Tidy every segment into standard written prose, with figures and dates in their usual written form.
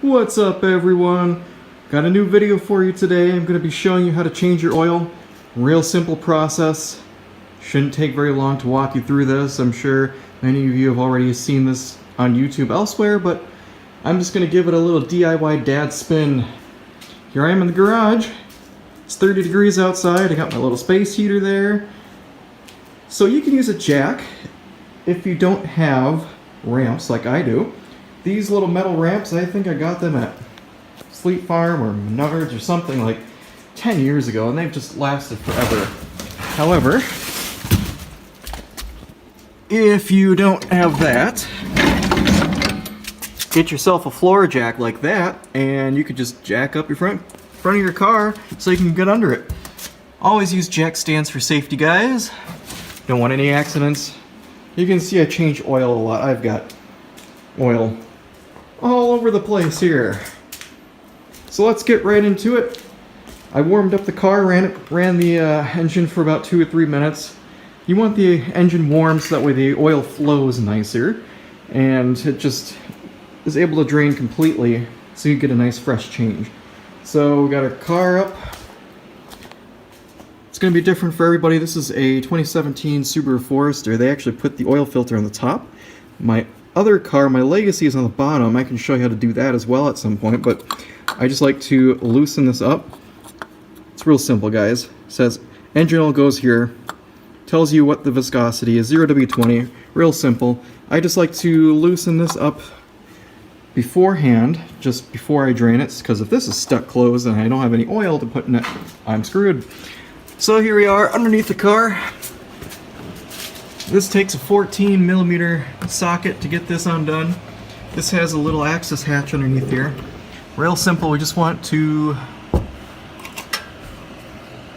What's up everyone? Got a new video for you today. I'm going to be showing you how to change your oil. Real simple process. Shouldn't take very long to walk you through this. I'm sure many of you have already seen this on YouTube elsewhere, but I'm just going to give it a little DIY dad spin. Here I am in the garage. It's 30 degrees outside. I got my little space heater there. So you can use a jack if you don't have ramps like I do. These little metal ramps, I think I got them at Fleet Farm or Menards or something like 10 years ago, and they've just lasted forever. However, if you don't have that, get yourself a floor jack like that, and you could just jack up your front of your car so you can get under it. Always use jack stands for safety, guys. Don't want any accidents. You can see I change oil a lot. I've got oil all over the place here. So let's get right into it. I warmed up the car, ran the engine for about 2 or 3 minutes. You want the engine warm so that way the oil flows nicer and it just is able to drain completely so you get a nice fresh change. So we got our car up. It's going to be different for everybody. This is a 2017 Subaru Forester. They actually put the oil filter on the top. My other car, my Legacy, is on the bottom. I can show you how to do that as well at some point, but I just like to loosen this up. It's real simple, guys. It says engine oil goes here. Tells you what the viscosity is, 0W20. Real simple. I just like to loosen this up beforehand, just before I drain it, because if this is stuck closed and I don't have any oil to put in it, I'm screwed. So here we are underneath the car. This takes a 14mm socket to get this undone. This has a little access hatch underneath here. Real simple, we just want to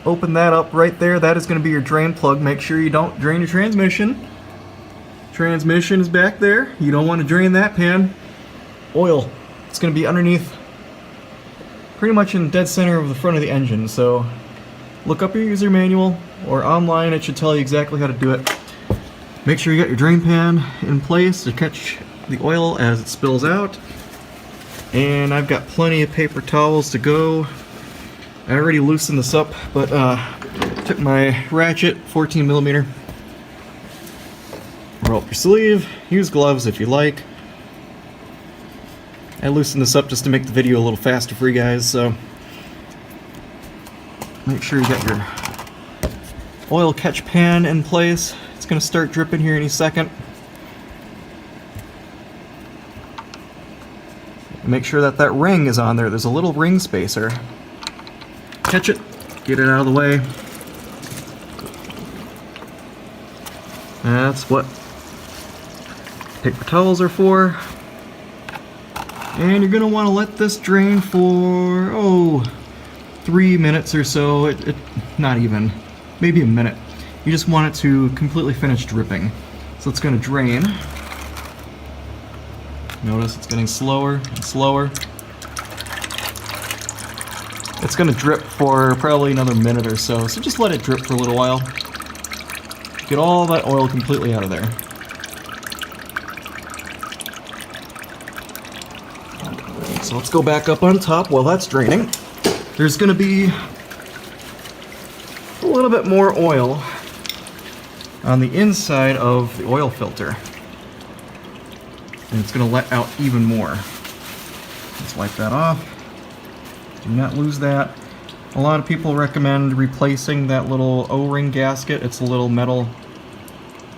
open that up right there. That is going to be your drain plug. Make sure you don't drain your transmission. Transmission is back there. You don't want to drain that pan. Oil, it's going to be underneath, pretty much in the dead center of the front of the engine. So look up your user manual or online, it should tell you exactly how to do it. Make sure you got your drain pan in place to catch the oil as it spills out. And I've got plenty of paper towels to go. I already loosened this up, but took my ratchet, 14mm. Roll up your sleeve. Use gloves if you like. I loosened this up just to make the video a little faster for you guys, so make sure you got your oil catch pan in place. It's going to start dripping here any second. Make sure that that ring is on there. There's a little ring spacer. Catch it, get it out of the way. That's what paper towels are for. And you're going to want to let this drain for, 3 minutes or so. Not even, maybe a minute. You just want it to completely finish dripping. So it's going to drain. Notice it's getting slower and slower. It's going to drip for probably another minute or so, so just let it drip for a little while. Get all that oil completely out of there. So let's go back up on top while that's draining. There's going to be a little bit more oil on the inside of the oil filter. And it's going to let out even more. Let's wipe that off. Do not lose that. A lot of people recommend replacing that little O-ring gasket. It's a little metal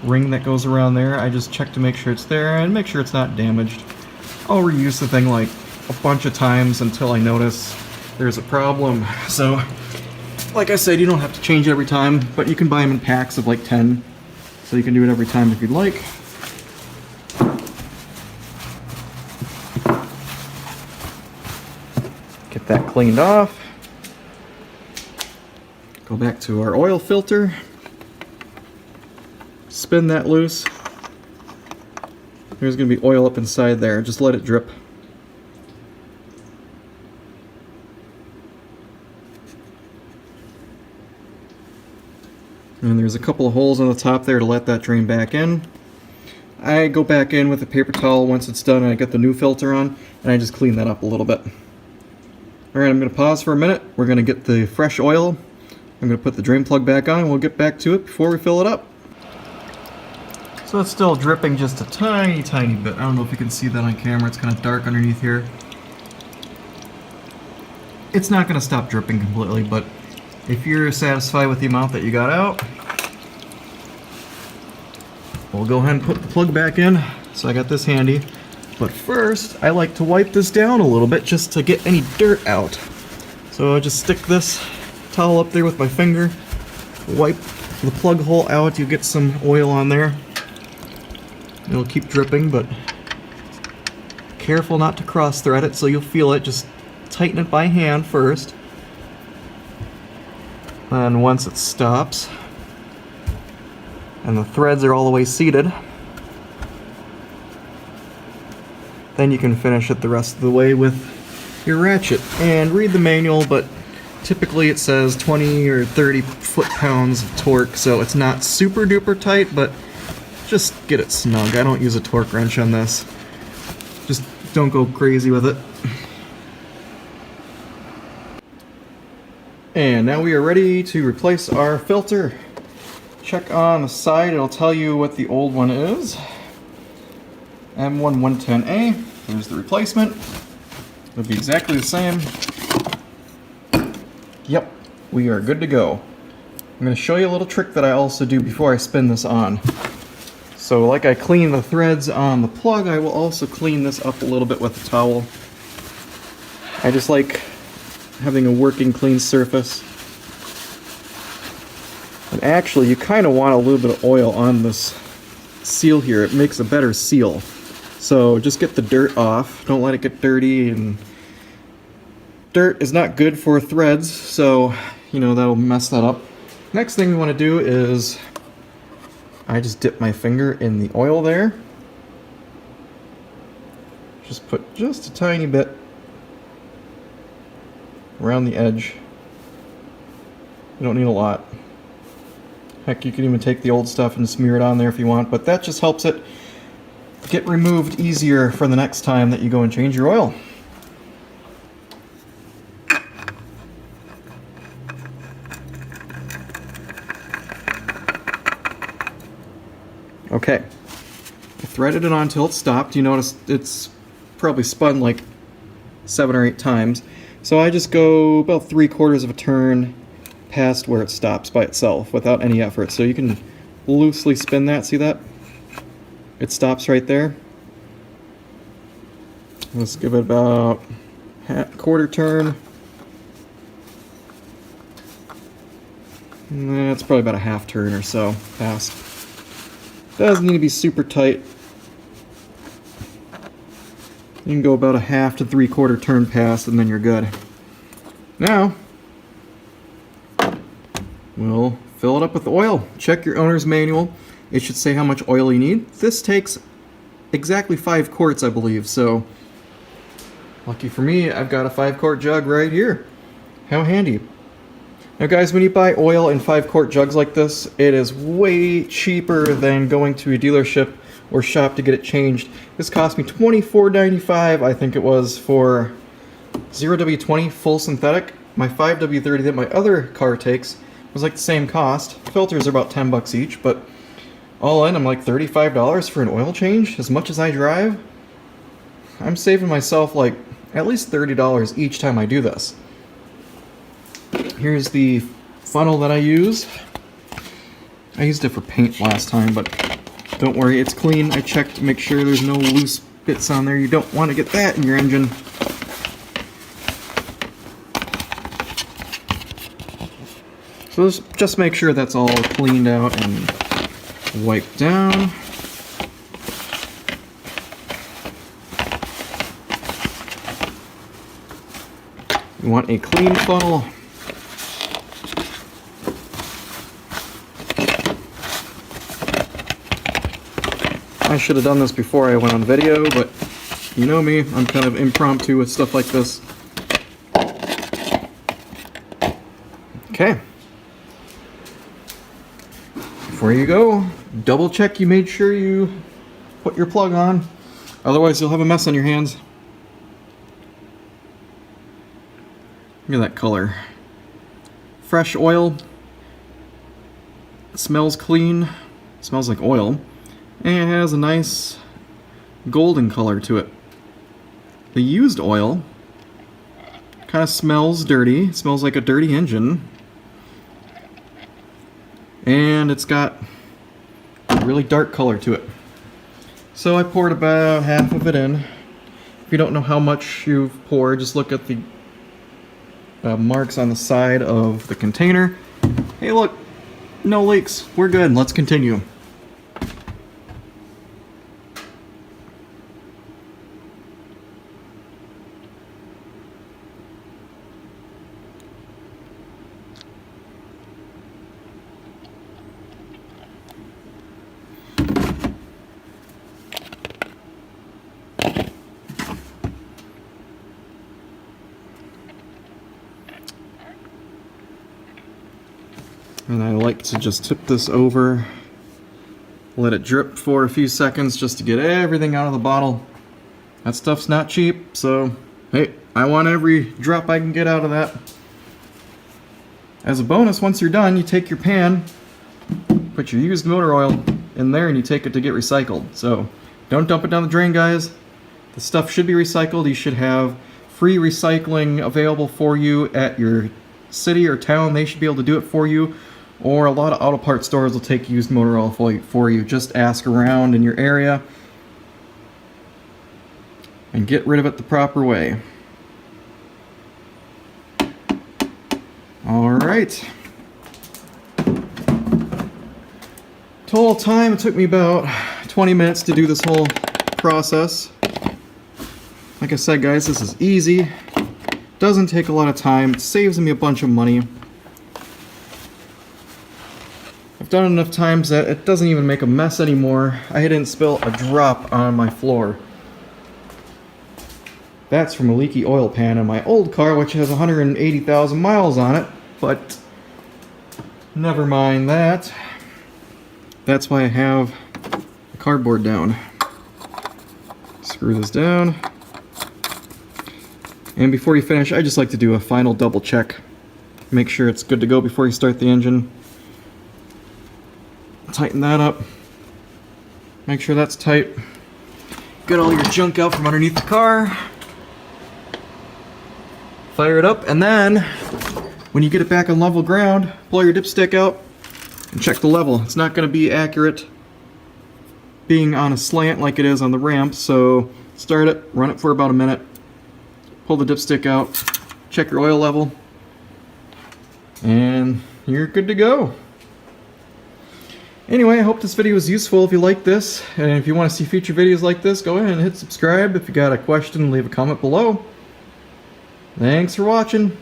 ring that goes around there. I just check to make sure it's there and make sure it's not damaged. I'll reuse the thing like a bunch of times until I notice there's a problem. So, like I said, you don't have to change every time, but you can buy them in packs of like 10. So you can do it every time if you'd like. Get that cleaned off. Go back to our oil filter. Spin that loose. There's going to be oil up inside there. Just let it drip. And there's a couple of holes on the top there to let that drain back in. I go back in with a paper towel once it's done and I get the new filter on, and I just clean that up a little bit. Alright, I'm going to pause for a minute. We're going to get the fresh oil. I'm going to put the drain plug back on and we'll get back to it before we fill it up. So it's still dripping just a tiny bit. I don't know if you can see that on camera. It's kind of dark underneath here. It's not going to stop dripping completely, but if you're satisfied with the amount that you got out, we'll go ahead and put the plug back in. So I got this handy. But first, I like to wipe this down a little bit just to get any dirt out. So I just stick this towel up there with my finger, wipe the plug hole out, you get some oil on there. It'll keep dripping, but careful not to cross thread it so you'll feel it. Just tighten it by hand first. And once it stops, and the threads are all the way seated, then you can finish it the rest of the way with your ratchet. And read the manual, but typically it says 20 or 30 foot-pounds of torque, so it's not super duper tight, but just get it snug. I don't use a torque wrench on this. Just don't go crazy with it. And now we are ready to replace our filter. Check on the side, it'll tell you what the old one is. M1110A, there's the replacement. It'll be exactly the same. Yep, we are good to go. I'm going to show you a little trick that I also do before I spin this on. So like I clean the threads on the plug, I will also clean this up a little bit with a towel. I just like having a working clean surface. And actually, you kind of want a little bit of oil on this seal here. It makes a better seal. So just get the dirt off. Don't let it get dirty, and dirt is not good for threads, so you know that'll mess that up. Next thing we want to do is I just dip my finger in the oil there. Just put just a tiny bit around the edge. You don't need a lot. Heck, you can even take the old stuff and smear it on there if you want, but that just helps it get removed easier for the next time that you go and change your oil. Okay, I threaded it on until it stopped. You notice it's probably spun like 7 or 8 times. So I just go about 3/4 of a turn past where it stops by itself without any effort. So you can loosely spin that, see that? It stops right there. Let's give it about a quarter turn. And that's probably about a half turn or so past. Doesn't need to be super tight. You can go about a half to 3/4 turn past and then you're good. Now, we'll fill it up with oil. Check your owner's manual. It should say how much oil you need. This takes exactly 5 quarts, I believe, so lucky for me, I've got a 5-quart jug right here. How handy. Now guys, when you buy oil in 5-quart jugs like this, it is way cheaper than going to a dealership or shop to get it changed. This cost me $24.95, I think it was, for 0W20 full synthetic. My 5W30 that my other car takes was like the same cost. Filters are about 10 bucks each, but all in, I'm like $35 for an oil change. As much as I drive, I'm saving myself like at least $30 each time I do this. Here's the funnel that I use. I used it for paint last time, but don't worry, it's clean. I checked to make sure there's no loose bits on there. You don't want to get that in your engine. So just make sure that's all cleaned out and wiped down. You want a clean funnel. I should have done this before I went on video, but you know me, I'm kind of impromptu with stuff like this. Okay. Before you go, double check you made sure you put your plug on. Otherwise you'll have a mess on your hands. Look at that color. Fresh oil. It smells clean. It smells like oil. And it has a nice golden color to it. The used oil kind of smells dirty. It smells like a dirty engine. And it's got a really dark color to it. So I poured about half of it in. If you don't know how much you've poured, just look at the marks on the side of the container. Hey look, no leaks. We're good. Let's continue. And I like to just tip this over, let it drip for a few seconds just to get everything out of the bottle. That stuff's not cheap, so hey, I want every drop I can get out of that. As a bonus, once you're done, you take your pan, put your used motor oil in there, and you take it to get recycled. So don't dump it down the drain, guys. The stuff should be recycled. You should have free recycling available for you at your city or town. They should be able to do it for you. Or a lot of auto parts stores will take used motor oil for you. Just ask around in your area and get rid of it the proper way. Alright. Total time, it took me about 20 minutes to do this whole process. Like I said, guys, this is easy. Doesn't take a lot of time. It saves me a bunch of money. I've done it enough times that it doesn't even make a mess anymore. I didn't spill a drop on my floor. That's from a leaky oil pan in my old car, which has 180,000 miles on it, but never mind that. That's why I have the cardboard down. Screw this down. And before you finish, I just like to do a final double check. Make sure it's good to go before you start the engine. Tighten that up. Make sure that's tight. Get all your junk out from underneath the car. Fire it up, and then when you get it back on level ground, pull your dipstick out and check the level. It's not going to be accurate being on a slant like it is on the ramp, so start it, run it for about a minute, pull the dipstick out, check your oil level, and you're good to go. Anyway, I hope this video was useful. If you like this, and if you want to see future videos like this, go ahead and hit subscribe. If you got a question, leave a comment below. Thanks for watching.